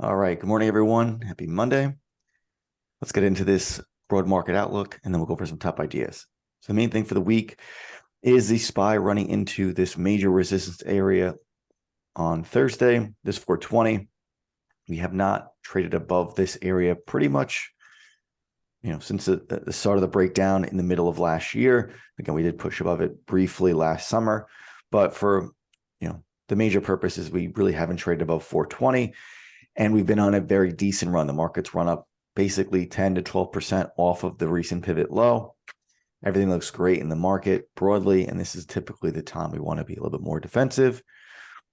All right. Good morning, everyone. Happy Monday. Let's get into this broad market outlook, and then we'll go over some top ideas. So the main thing for the week is the SPY running into this major resistance area on Thursday, this 420. We have not traded above this area pretty much, since the start of the breakdown in the middle of last year. Again, we did push above it briefly last summer, but for, the major purposes, we really haven't traded above 420. And we've been on a very decent run. The market's run up basically 10 to 12% off of the recent pivot low. Everything looks great in the market broadly. And this is typically the time we want to be a little bit more defensive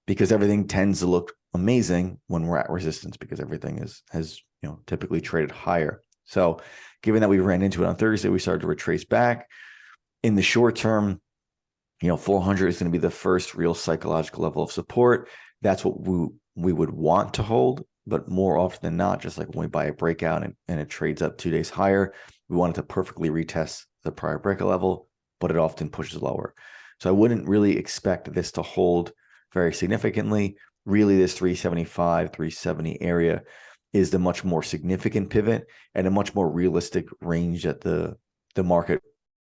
because everything tends to look amazing when we're at resistance because everything has typically traded higher. So given that we ran into it on Thursday, we started to retrace back. In the short term, 400 is going to be the first real psychological level of support. That's what we would want to hold, but more often than not, just like when we buy a breakout and it trades up 2 days higher, we want it to perfectly retest the prior breakout level, but it often pushes lower. So I wouldn't really expect this to hold very significantly. Really, this 375, 370 area is the much more significant pivot and a much more realistic range that the market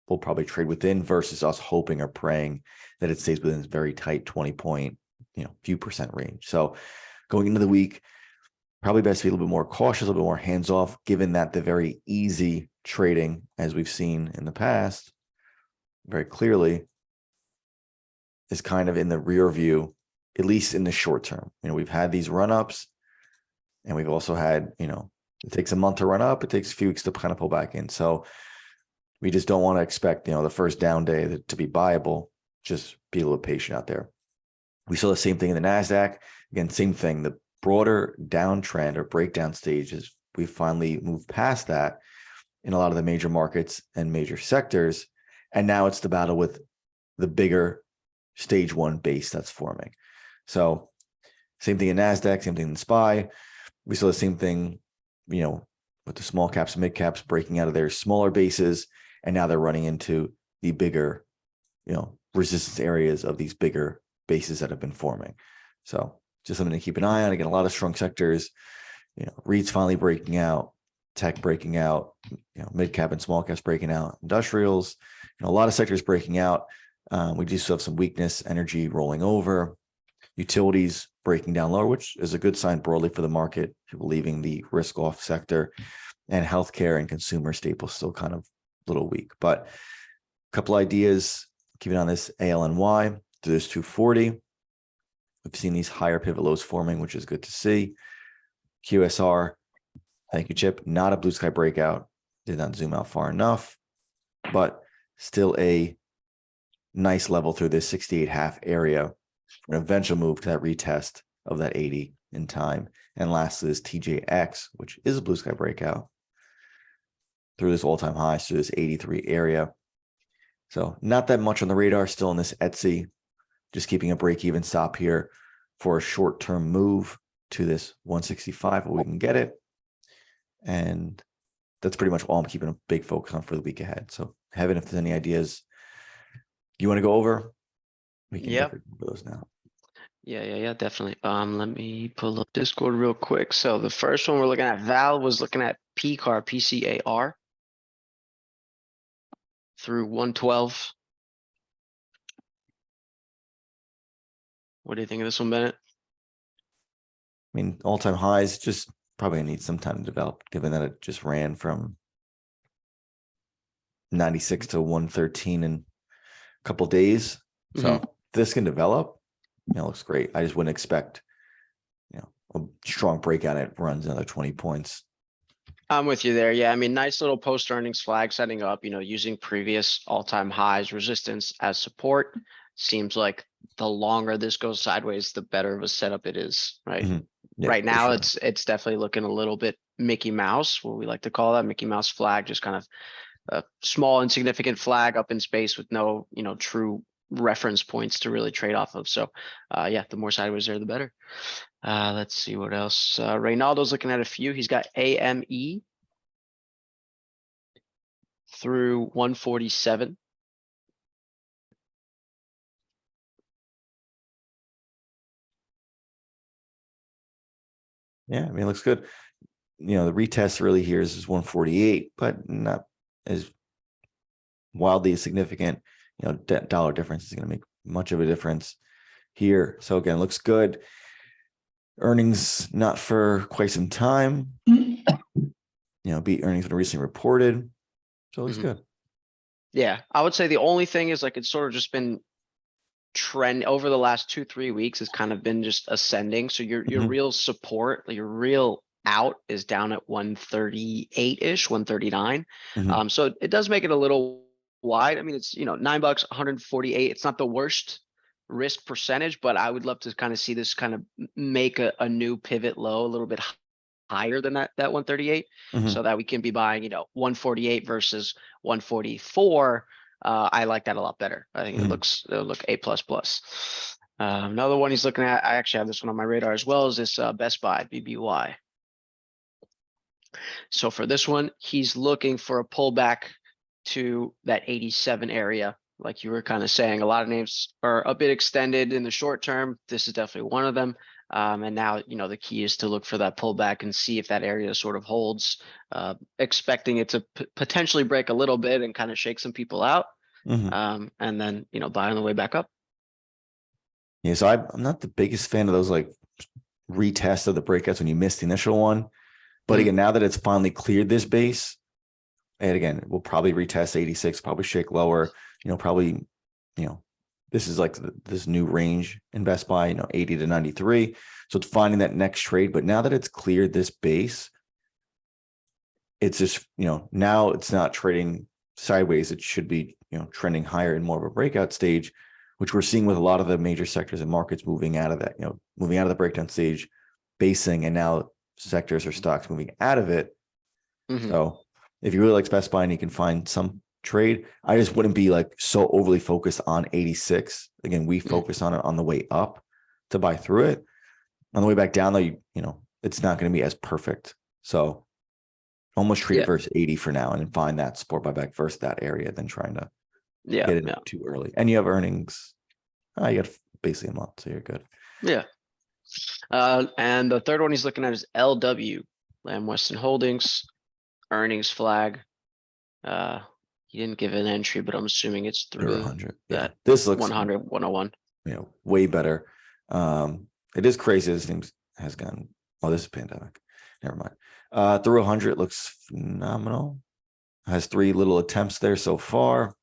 will probably trade within versus us hoping or praying that it stays within this very tight 20 point, few percent range. So going into the week, probably best to be a little bit more cautious, a little bit more hands-off, given that the very easy trading, as we've seen in the past, very clearly, is kind of in the rear view, at least in the short term. We've had these run-ups, and we've also had, it takes a month to run up, it takes a few weeks to kind of pull back in. So we just don't want to expect, the first down day to be buyable. Just be a little patient out there. We saw the same thing in the NASDAQ. Again, same thing. The broader downtrend or breakdown stages, we finally moved past that in a lot of the major markets and major sectors. And now it's the battle with the bigger stage one base that's forming. So same thing in NASDAQ, same thing in SPY. We saw the same thing, with the small caps and mid caps breaking out of their smaller bases. And now they're running into the bigger, resistance areas of these bigger bases that have been forming. So just something to keep an eye on. Again, a lot of strong sectors, REITs finally breaking out, tech breaking out, mid cap and small caps breaking out, industrials, a lot of sectors breaking out. We do still have some weakness, energy rolling over, utilities breaking down lower, which is a good sign broadly for the market, people leaving the risk off sector, and healthcare and consumer staples still kind of a little weak. But a couple ideas, keeping on this ALNY to this 240. We've seen these higher pivot lows forming, which is good to see. QSR, thank you, Chip. Not a blue sky breakout. Did not zoom out far enough, but still a nice level through this 68.5 area. An eventual move to that retest of that 80 in time. And lastly, this TJX, which is a blue sky breakout through this all-time high, through this 83 area. So not that much on the radar still in this Etsy, just keeping a break-even stop here for a short-term move to this 165 where we can get it. And that's pretty much all I'm keeping a big focus on for the week ahead. So Heaven, if there's any ideas you want to go over, we can definitely go over those now. Yeah, definitely. Let me pull up Discord real quick. So the first one we're looking at, Val was looking at PCAR, PCAR through 112. What do you think of this one, Bennett? I mean, all-time highs just probably need some time to develop, given that it just ran from 96 to 113 in a couple of days. So if this can develop, it looks great. I just wouldn't expect, a strong breakout. It runs another 20 points. I'm with you there. Yeah, I mean, nice little post-earnings flag setting up, using previous all-time highs resistance as support. Seems like the longer this goes sideways, the better of a setup it is, right? Yeah, right now, sure. it's definitely looking a little bit Mickey Mouse, what we like to call that Mickey Mouse flag, just kind of a small insignificant flag up in space with no, true reference points to really trade off of. So yeah, the more sideways there, the better. Let's see what else. Reynaldo's looking at a few. He's got AME through 147. Yeah, I mean, it looks good. You know, the retest really here is 148, but not as wildly significant. You know, dollar difference is going to make much of a difference here. So again, looks good. Earnings not for quite some time. You know, beat earnings been recently reported. So it looks Mhm. good. Yeah, I would say the only thing is like, it's sort of just been trend over the last 2-3 weeks has kind of been just ascending. So your Mhm. real support, like your real out is down at 138-ish, 139. Mhm. So it does make it a little wide. I mean, it's, $9, 148. It's not the worst risk percentage, but I would love to kind of see this kind of make a new pivot low a little bit higher than that 138, Mhm. so that we can be buying, 148 versus 144. I like that a lot better. I think Mhm. it'll look A++. Another one he's looking at, I actually have this one on my radar as well, is this Best Buy, BBY. So for this one, he's looking for a pullback to that 87 area. Like you were kind of saying, a lot of names are a bit extended in the short term. This is definitely one of them. And now, the key is to look for that pullback and see if that area sort of holds, expecting it to potentially break a little bit and kind of shake some people out. Mhm. And then, buy on the way back up. Yeah, so I'm not the biggest fan of those like retests of the breakouts when you missed the initial one. But Mhm. again, now that it's finally cleared this base, and again, we'll probably retest 86, probably shake lower, probably, this is like this new range in Best Buy, 80 to 93. So it's finding that next trade. But now that it's cleared this base, it's just, now it's not trading sideways. It should be, trending higher in more of a breakout stage, which we're seeing with a lot of the major sectors and markets moving out of that, moving out of the breakdown stage, basing, and now sectors or stocks moving out of it. Mhm. So if you really like Best Buy and you can find some trade, I just wouldn't be like so overly focused on 86. Again, we Mhm. focus on it on the way up to buy through it. On the way back down, though, it's not going to be as perfect. So almost treat it Yeah. versus 80 for now and then find that support buyback versus that area than trying to Yeah. get in Yeah. too early. And you have earnings. You got basically a month, so you're good. Yeah. And the third one he's looking at is LW, Lamb Weston Holdings, earnings flag. He didn't give an entry, but I'm assuming it's You're through 100. Yeah. that This looks 100, 101. way better. It is crazy. This thing has gone. Oh, this is pandemic. Never mind. Through 100 looks phenomenal. Has 3 little attempts there so far.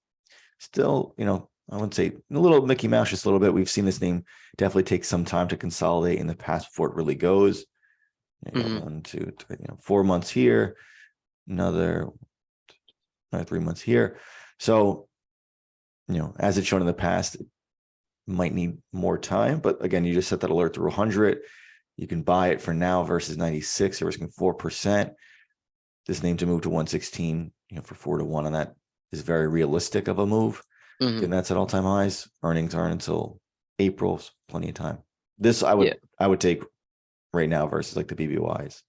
Still, I wouldn't say a little Mickey Mouse, just a little bit. We've seen this name definitely take some time to consolidate in the past before it really goes. You got Mhm. 1, 2, 3, 4 months here, another 3 months here. So, as it's shown in the past, it might need more time. But again, you just set that alert through 100. You can buy it for now versus 96. You're risking 4%. This name to move to 116, for 4 to 1 on that is very realistic of a move. Mhm. And that's at all-time highs. Earnings aren't until April, so plenty of time. This Yeah. I would take right now versus like the BBYs.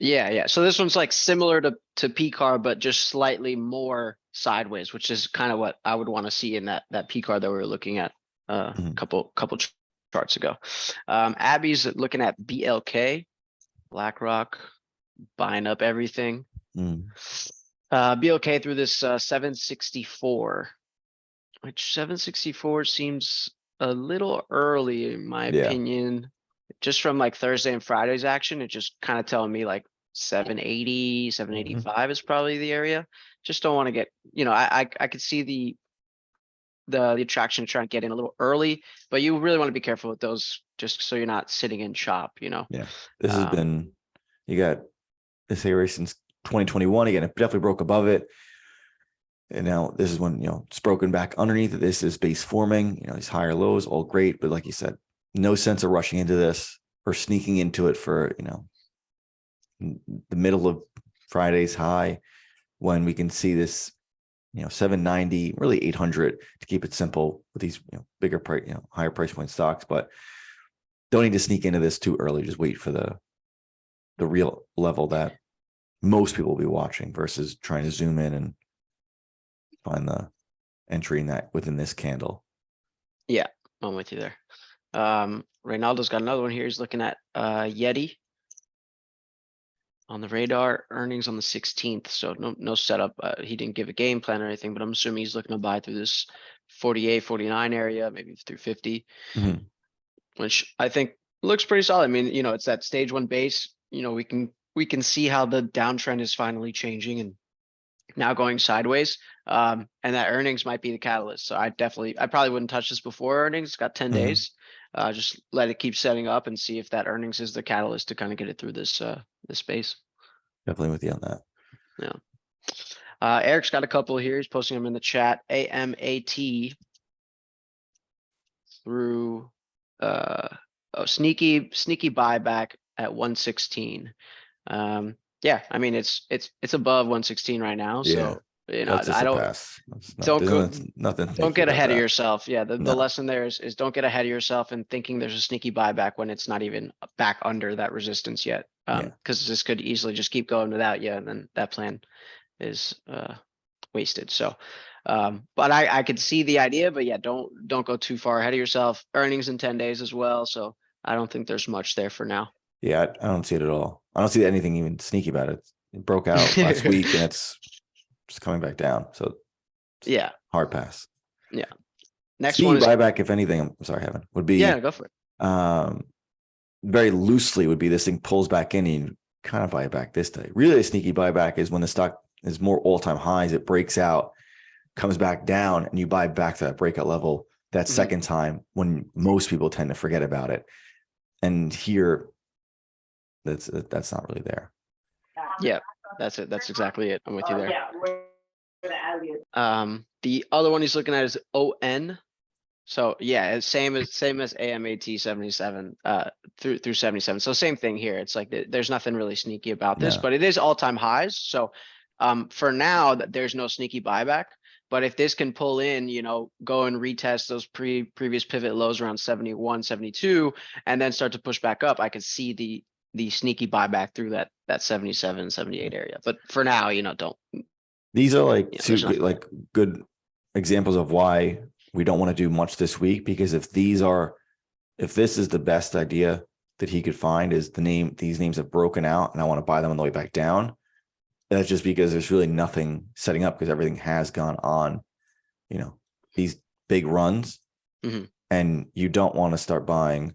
Yeah. Yeah. So this one's like similar to PCAR, but just slightly more sideways, which is kind of what I would want to see in that PCAR that we were looking at a Mhm. couple charts ago. Abby's looking at BLK, BlackRock, buying up everything. Mm. BLK through this 764, which 764 seems a little early in my Yeah. opinion. Just from like Thursday and Friday's action, it just kind of telling me like 780, 785 is probably the area. Just don't want to get, I could see the attraction to try and get in a little early, but you really want to be careful with those just so you're not sitting in chop. Yeah. This has Um, been, you got this area since 2021. Again, it definitely broke above it. And now this is when, it's broken back underneath it. This is base forming, these higher lows, all great. But like you said, no sense of rushing into this or sneaking into it for, the middle of Friday's high when we can see this, 790, really 800 to keep it simple with these, bigger price, higher price point stocks. But don't need to sneak into this too early. Just wait for the real level that most people will be watching versus trying to zoom in and find the entry in that within this candle. yeah, I'm with you there. Reynaldo's got another one here. He's looking at Yeti. On the radar, earnings on the 16th, so no setup. He didn't give a game plan or anything, but I'm assuming he's looking to buy through this 48, 49 area, maybe through 50. Mhm. Which I think looks pretty solid. I mean, it's that stage one base, we can see how the downtrend is finally changing and now going sideways. And that earnings might be the catalyst. So I probably wouldn't touch this before earnings. It's got 10 Mhm. days. Just let it keep setting up and see if that earnings is the catalyst to kind of get it through this space. Definitely with you on that. Eric's got a couple here. He's posting them in the chat. AMAT through sneaky buyback at 116. Yeah, I mean it's above 116 right now. Yeah, So that's just I a don't pass. That's not, don't go there's nothing don't sneaky get about ahead of that. yourself. Yeah, the No. lesson there is don't get ahead of yourself and thinking there's a sneaky buyback when it's not even back under that resistance yet. Yeah. Because this could easily just keep going without you, and then that plan is wasted. So but I could see the idea, but yeah, don't go too far ahead of yourself. Earnings in 10 days as well. So I don't think there's much there for now. Yeah, I don't see it at all. I don't see anything even sneaky about it. It broke out last week and it's just coming back down. So Yeah. hard pass. Yeah. Next Sneaky one is buyback, if anything, I'm sorry, Heaven, would be yeah, go for it. Very loosely would be this thing pulls back in and you kind of buy it back this day. Really, a sneaky buyback is when the stock is more all-time highs, it breaks out, comes back down, and you buy back to that breakout level that second time when most people tend to forget about it. And here, that's not really there. Yeah, that's it. That's exactly it. I'm with you there. The other one he's looking at is ON. So yeah, it's same as AMAT 77 through 77. So same thing here. It's like there's nothing really sneaky about this, No. but it is all-time highs. So for now there's no sneaky buyback. But if this can pull in, go and retest those previous pivot lows around 71, 72, and then start to push back up, I could see the sneaky buyback through that 77, 78 area. But for now, don't. These are like there's two nothing there. good examples of why we don't want to do much this week, because if this is the best idea that he could find, is these names have broken out and I want to buy them on the way back down, that's just because there's really nothing setting up, because everything has gone on, these big runs. Mhm. And you don't want to start buying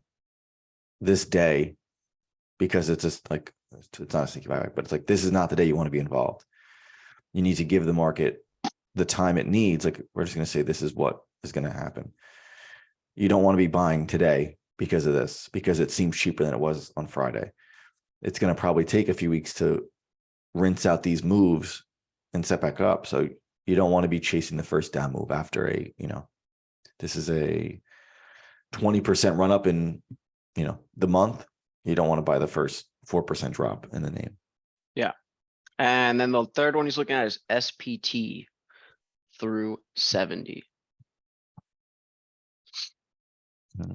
this day because it's just like, it's not a sneaky buyback, but it's like, this is not the day you want to be involved. You need to give the market the time it needs. Like, we're just going to say, this is what is going to happen. You don't want to be buying today because of this, because it seems cheaper than it was on Friday. It's going to probably take a few weeks to rinse out these moves and set back up. So you don't want to be chasing the first down move after this is a 20% run up in, the month. You don't want to buy the first 4% drop in the name. Yeah. And then the third one he's looking at is SPT through 70. I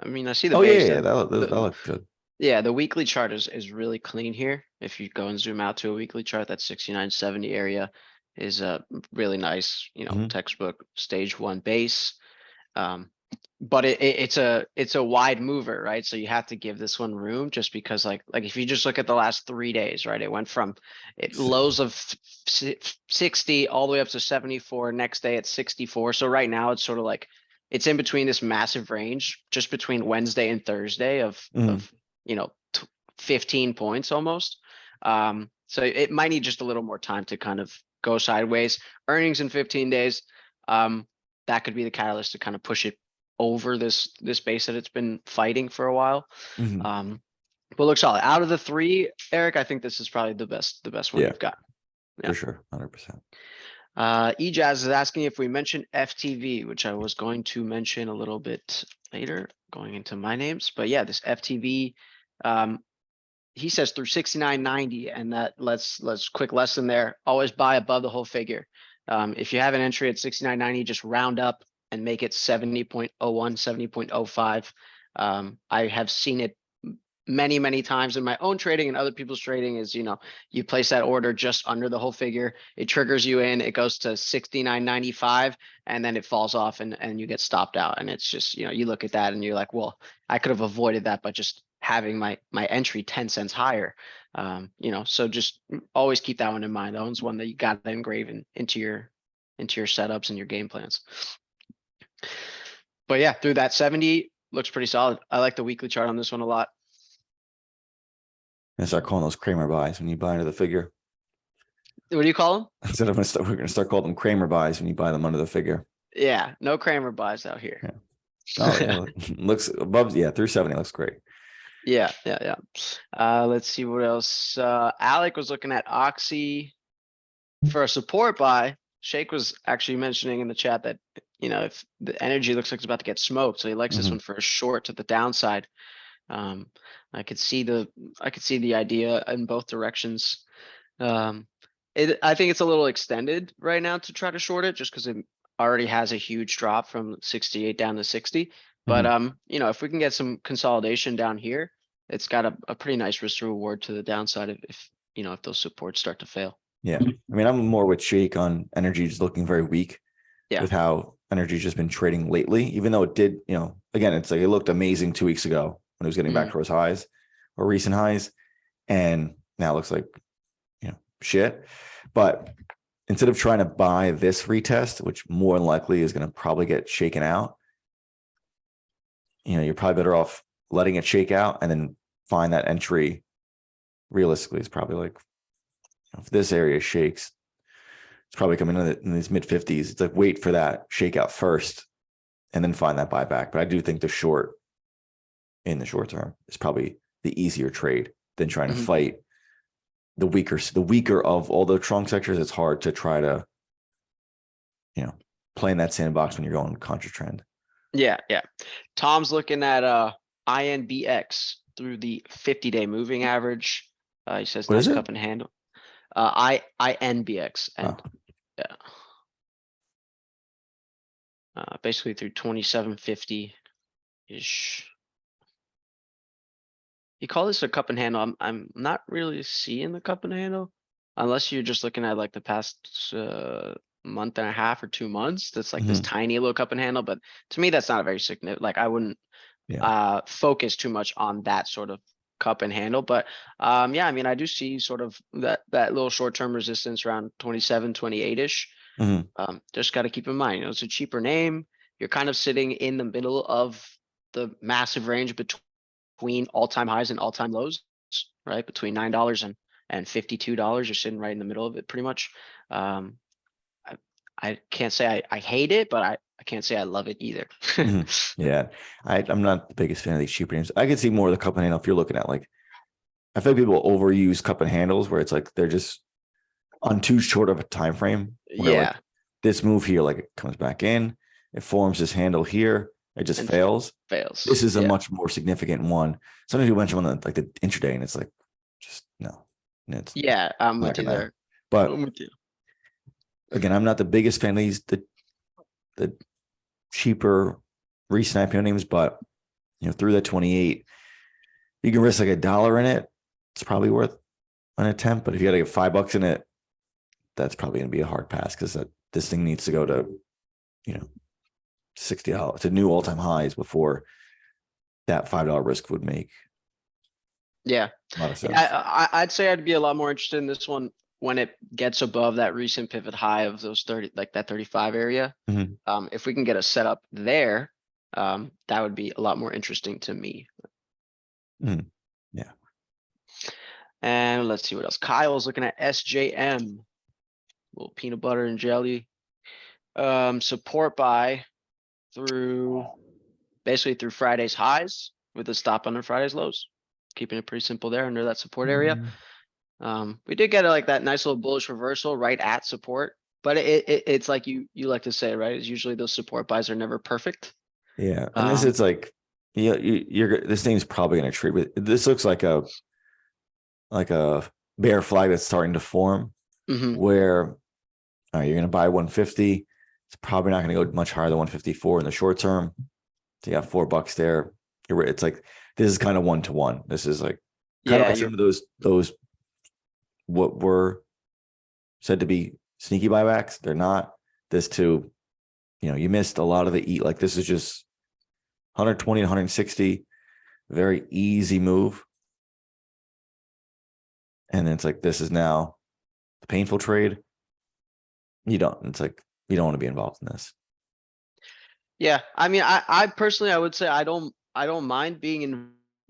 mean, I see the base. Yeah, that looks good. Yeah, the weekly chart is really clean here. If you go and zoom out to a weekly chart, that 69.70 area is a really nice, textbook stage one base. But it's a wide mover, right? So you have to give this one room, just because like if you just look at the last 3 days, right? It went from lows of 60 all the way up to 74. Next day at 64. So right now it's sort of like it's in between this massive range, just between Wednesday and Thursday of 15 points almost. So it might need just a little more time to kind of go sideways. Earnings in 15 days. That could be the catalyst to kind of push it over this base that it's been fighting for a while. Mhm. But looks solid. Out of the three, Eric, I think this is probably the best one Yeah. you've got. For sure. 100%. Ejaz is asking if we mentioned FTV, which I was going to mention a little bit later, going into my names. But yeah, this FTV, he says through 69.90, and that let's quick lesson there. Always buy above the whole figure. If you have an entry at 69.90, just round up and make it 70.01, 70.05. I have seen it many times in my own trading and other people's trading. Is you place that order just under the whole figure, it triggers you in, it goes to 69.95, and then it falls off and you get stopped out. And it's just, you look at that and you're like, well, I could have avoided that by just having my entry 10 cents higher. So just always keep that one in mind. That one's one that you got to engrave into your setups and your game plans. But yeah, through that 70 looks pretty solid. I like the weekly chart on this one a lot. And start calling those Kramer buys when you buy into the figure. What do you call them? Instead of we're gonna start calling them Kramer buys when you buy them under the figure. Yeah, no Kramer buys out here. Yeah. Oh, yeah. Looks above, yeah, through 70 looks great. Yeah. Let's see what else. Alec was looking at Oxy for a support buy. Shake was actually mentioning in the chat that, if the energy looks like it's about to get smoked, so he likes this one for a short to the downside. I could see the idea in both directions. I think it's a little extended right now to try to short it, just because it already has a huge drop from 68 down to 60. But if we can get some consolidation down here, it's got a pretty nice risk to reward to the downside if those supports start to fail. Yeah. I mean, I'm more with Shake on energy just looking very weak. Yeah. With how energy's just been trading lately, even though it did, again, it's like it looked amazing 2 weeks ago when it was getting back to those highs or recent highs. And now it looks like, shit. But instead of trying to buy this retest, which more than likely is going to probably get shaken out, you're probably better off letting it shake out and then find that entry. Realistically, it's probably like, if this area shakes, it's probably coming in these mid 50s. It's like wait for that shakeout first and then find that buyback. But I do think the short in the short term is probably the easier trade than trying to fight the weaker of all the trunk sectors. It's hard to try to, play in that sandbox when you're going contra trend. Yeah. Tom's looking at INBX through the 50-day moving average. He says What nice is it? cup and handle. INBX and basically through 2750 ish. You call this a cup and handle? I'm not really seeing the cup and handle unless you're just looking at like the past month and a half or 2 months. That's like this tiny little cup and handle, but to me that's not a very significant. Like I wouldn't focus too much on that sort of cup and handle. But I mean, I do see sort of that little short-term resistance around 27, 28-ish. Just got to keep in mind, it's a cheaper name. You're kind of sitting in the middle of the massive range between all-time highs and all-time lows, right? Between $9 and $52. You're sitting right in the middle of it pretty much. I can't say I hate it, but I can't say I love it either. Yeah. I'm not the biggest fan of these cheap names. I could see more of the cup and handle if you're looking at like, I feel like people overuse cup and handles where it's like they're just on too short of a time frame. Like this move here, like it comes back in, it forms this handle here, it just fails. This is a much more significant one. Sometimes you mention on the intraday, and it's like, just no. It's I'm with you there. But I'm with you. Again, I'm not the biggest fan of these the cheaper recent IPO names, but through that 28, you can risk like $1 in it. It's probably worth an attempt. But if you got to get $5 in it, that's probably going to be a hard pass because this thing needs to go to $60 to new all-time highs before that $5 risk would make a lot of sense. I'd say I'd be a lot more interested in this one when it gets above that recent pivot high of those 30, like that 35 area. If we can get a setup there, that would be a lot more interesting to me. Yeah. And let's see what else. Kyle's looking at SJM, little peanut butter and jelly. Support buy basically through Friday's highs with a stop under Friday's lows. Keeping it pretty simple there under that support area. We did get like that nice little bullish reversal right at support, but it's like you like to say, right? It's usually those support buys are never perfect. Yeah, and this it's like, this thing's probably going to trade with. This looks like a bear flag that's starting to form, where you're going to buy 150. It's probably not going to go much higher than 154 in the short term. So you got $4 there. It's like this is kind of 1-to-1. This is like kind of like some of those what were said to be sneaky buybacks. They're not. This too, you missed a lot of the like this is just 120 to 160 very easy move. And then it's like, this is now the painful trade. It's like, you don't want to be involved in this. Yeah, I mean, I personally, I would say I don't mind being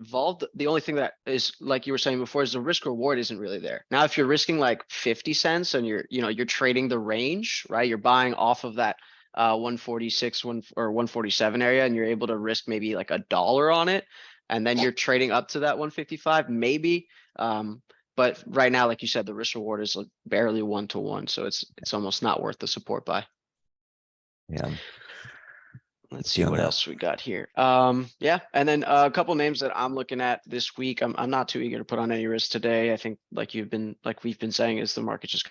involved. The only thing that is, like you were saying before, is the risk reward isn't really there. Now, if you're risking like 50 cents and you're trading the range, right? You're buying off of that 146 or 147 area, and you're able to risk maybe like $1 on it, and then you're trading up to that 155, maybe. But right now, like you said, the risk reward is like barely 1-to-1, so it's almost not worth the support buy. Yeah. Let's See see on what that. else we got here. Yeah, and then a couple names that I'm looking at this week. I'm not too eager to put on any risk today. I think like we've been saying, is the market just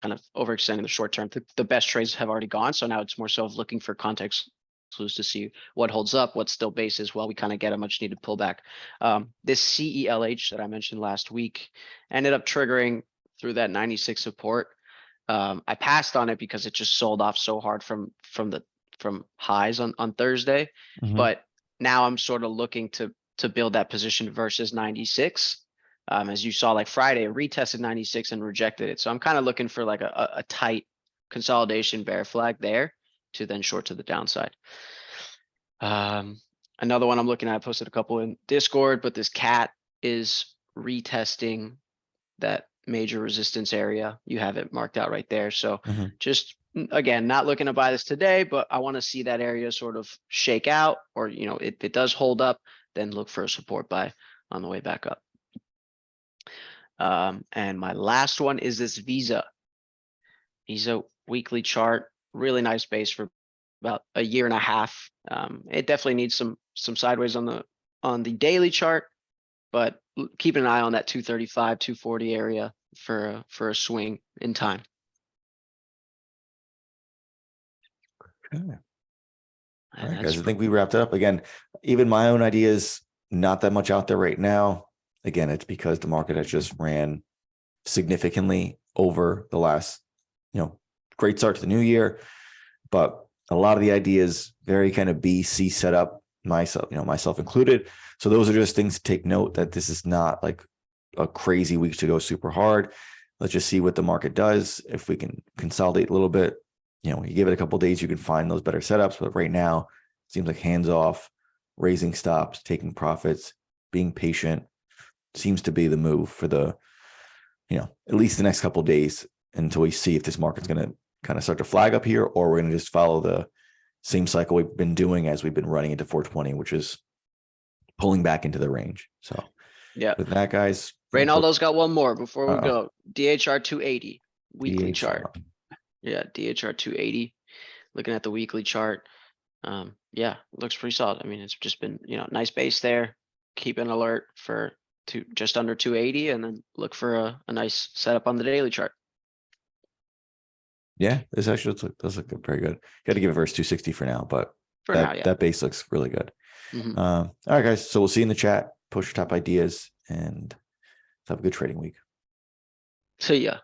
kind of overextending the short term. The best trades have already gone, so now it's more so of looking for context clues to see what holds up, what still bases while we kind of get a much needed pullback. This CELH that I mentioned last week ended up triggering through that 96 support. I passed on it because it just sold off so hard from highs on Thursday, Mhm. but now I'm sort of looking to build that position versus 96. As you saw, like Friday, it retested 96 and rejected it. So I'm kind of looking for like a tight consolidation bear flag there to then short to the downside. Another one I'm looking at, I posted a couple in Discord, but this cat is retesting that major resistance area. You have it marked out right there. So Mhm. just again, not looking to buy this today, but I want to see that area sort of shake out, or if it does hold up, then look for a support buy on the way back up. And my last one is this Visa weekly chart, really nice base for about a year and a half. It definitely needs some sideways on the daily chart, but keep an eye on that 235, 240 area for a swing in time. Okay. And All right, that's guys. I think we wrapped it up. Again, even my own ideas, not that much out there right now. Again, it's because the market has just ran significantly over the last, great start to the new year. But a lot of the ideas, very kind of BC setup, myself included. So those are just things to take note that this is not like a crazy week to go super hard. Let's just see what the market does. If we can consolidate a little bit, you give it a couple of days, you can find those better setups. But right now, it seems like hands off, raising stops, taking profits, being patient seems to be the move for the, at least the next couple of days until we see if this market's going to kind of start to flag up here, or we're going to just follow the same cycle we've been doing as we've been running into 420, which is pulling back into the range. So yeah. with that, guys, Reynaldo's got one more before we Uh-oh. go. DHR 280 weekly DHR. chart. Yeah, DHR 280. Looking at the weekly chart. Yeah, looks pretty solid. I mean, it's just been, nice base there. Keep an alert for just under 280, and then look for a nice setup on the daily chart. Yeah, this actually does look very good. Got to give it versus 260 for now, but For now, yeah. that base looks really good. Mhm. All right, guys. So we'll see you in the chat. Push your top ideas and have a good trading week. See ya.